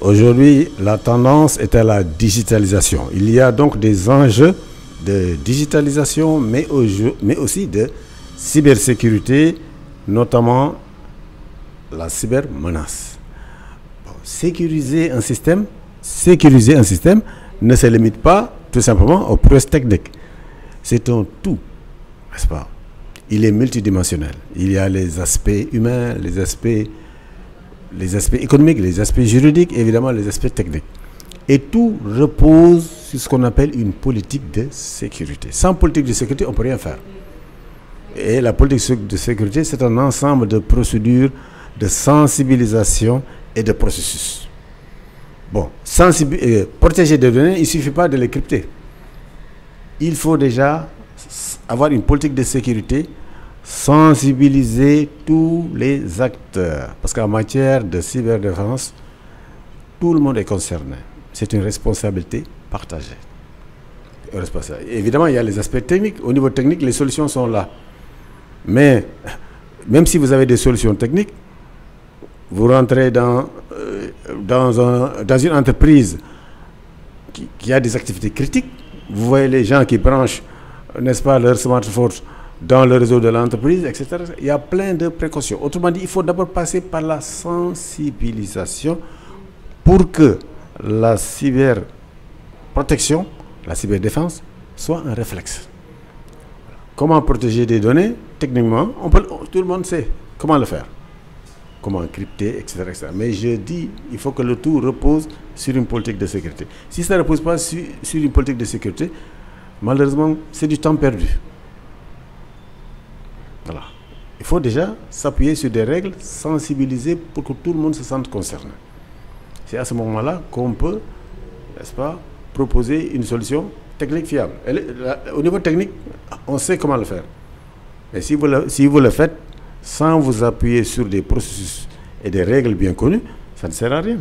Aujourd'hui, la tendance est à la digitalisation. Il y a donc des enjeux de digitalisation, mais aussi de cybersécurité, notamment la cybermenace. Bon, sécuriser un système ne se limite pas tout simplement aux prouesses techniques. C'est un tout, n'est-ce pas? Il est multidimensionnel. Il y a les aspects humains, les aspects économiques, les aspects juridiques, et évidemment les aspects techniques. Et tout repose sur ce qu'on appelle une politique de sécurité. Sans politique de sécurité, on ne peut rien faire. Et la politique de sécurité, c'est un ensemble de procédures, de sensibilisation et de processus. Bon, protéger des données, il ne suffit pas de les crypter. Il faut déjà avoir une politique de sécurité, sensibiliser tous les acteurs. Parce qu'en matière de cyberdéfense, tout le monde est concerné. C'est une responsabilité partagée. Évidemment, il y a les aspects techniques. Au niveau technique, les solutions sont là. Mais même si vous avez des solutions techniques, vous rentrez dans une entreprise qui a des activités critiques. Vous voyez les gens qui branchent, n'est-ce pas, leur smartphone dans le réseau de l'entreprise, etc. Il y a plein de précautions. Autrement dit, il faut d'abord passer par la sensibilisation pour que la cyberprotection, la cyberdéfense, soit un réflexe. Comment protéger des données? Techniquement, tout le monde sait comment le faire. Comment encrypter, etc., etc. Mais je dis, il faut que le tout repose sur une politique de sécurité. Si ça ne repose pas sur une politique de sécurité, malheureusement, c'est du temps perdu. Voilà. Il faut déjà s'appuyer sur des règles, sensibiliser pour que tout le monde se sente concerné. C'est à ce moment-là qu'on peut, n'est-ce pas, proposer une solution technique fiable. Au niveau technique, on sait comment le faire. Mais si vous le faites sans vous appuyer sur des processus et des règles bien connues, ça ne sert à rien.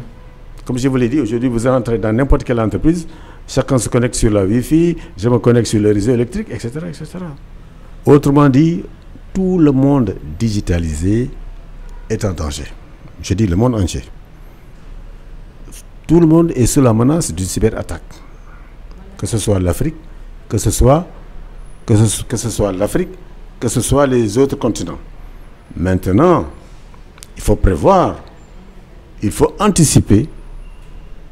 Comme je vous l'ai dit, aujourd'hui, vous entrez dans n'importe quelle entreprise, chacun se connecte sur la Wi-Fi, je me connecte sur le réseau électrique, etc., etc. Autrement dit, tout le monde digitalisé est en danger. Je dis le monde entier. Tout le monde est sous la menace d'une cyberattaque. Que ce soit l'Afrique, que ce soit l'Afrique, que ce soit les autres continents. Maintenant, il faut prévoir, il faut anticiper.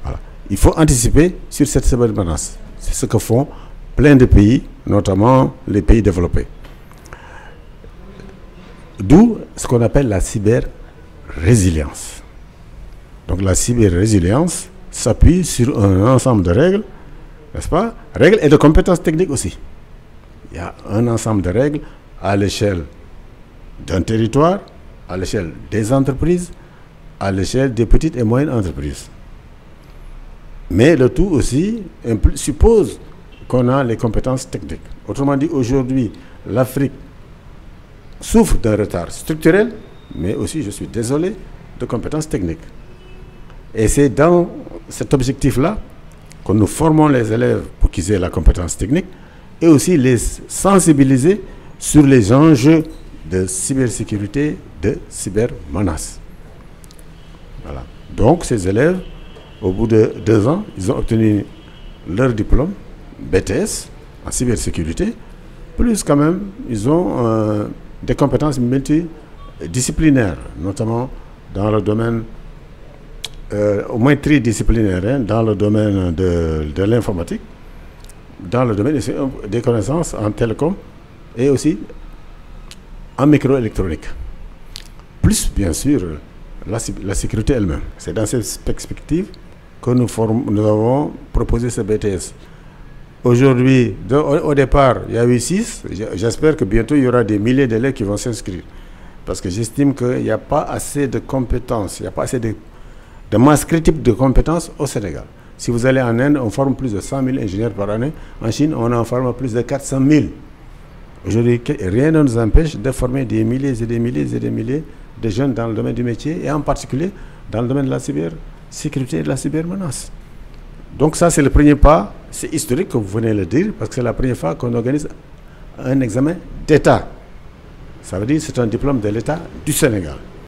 Voilà. Il faut anticiper sur cette cybermenace. C'est ce que font plein de pays, notamment les pays développés. D'où ce qu'on appelle la cyber-résilience. Donc la cyber-résilience s'appuie sur un ensemble de règles, n'est-ce pas? Règles et de compétences techniques aussi. Il y a un ensemble de règles à l'échelle d'un territoire, à l'échelle des entreprises, à l'échelle des petites et moyennes entreprises. Mais le tout aussi suppose qu'on a les compétences techniques. Autrement dit, aujourd'hui, l'Afrique souffre d'un retard structurel, mais aussi, je suis désolé, de compétences techniques. Et c'est dans cet objectif-là que nous formons les élèves pour qu'ils aient la compétence technique et aussi les sensibiliser sur les enjeux de cybersécurité, de cybermenace. Voilà. Donc, ces élèves, au bout de 2 ans, ils ont obtenu leur diplôme BTS en cybersécurité, plus quand même, ils ont des compétences multidisciplinaires, notamment dans le domaine, au moins tridisciplinaire, hein, dans le domaine de l'informatique, dans le domaine des connaissances en télécom et aussi en microélectronique. Plus, bien sûr, la sécurité elle-même. C'est dans cette perspective que nous avons proposé ce BTS. Aujourd'hui, au départ, il y a eu 6. J'espère que bientôt, il y aura des milliers d'élèves qui vont s'inscrire. Parce que j'estime qu'il n'y a pas assez de compétences, il n'y a pas assez de masse critique de compétences au Sénégal. Si vous allez en Inde, on forme plus de 100 000 ingénieurs par année. En Chine, on en forme plus de 400 000. Aujourd'hui, rien ne nous empêche de former des milliers et des milliers et des milliers de jeunes dans le domaine du métier et en particulier dans le domaine de la cybersécurité et de la cybermenace. Donc ça, c'est le premier pas. C'est historique que vous venez de le dire parce que c'est la première fois qu'on organise un examen d'État. Ça veut dire que c'est un diplôme de l'État du Sénégal.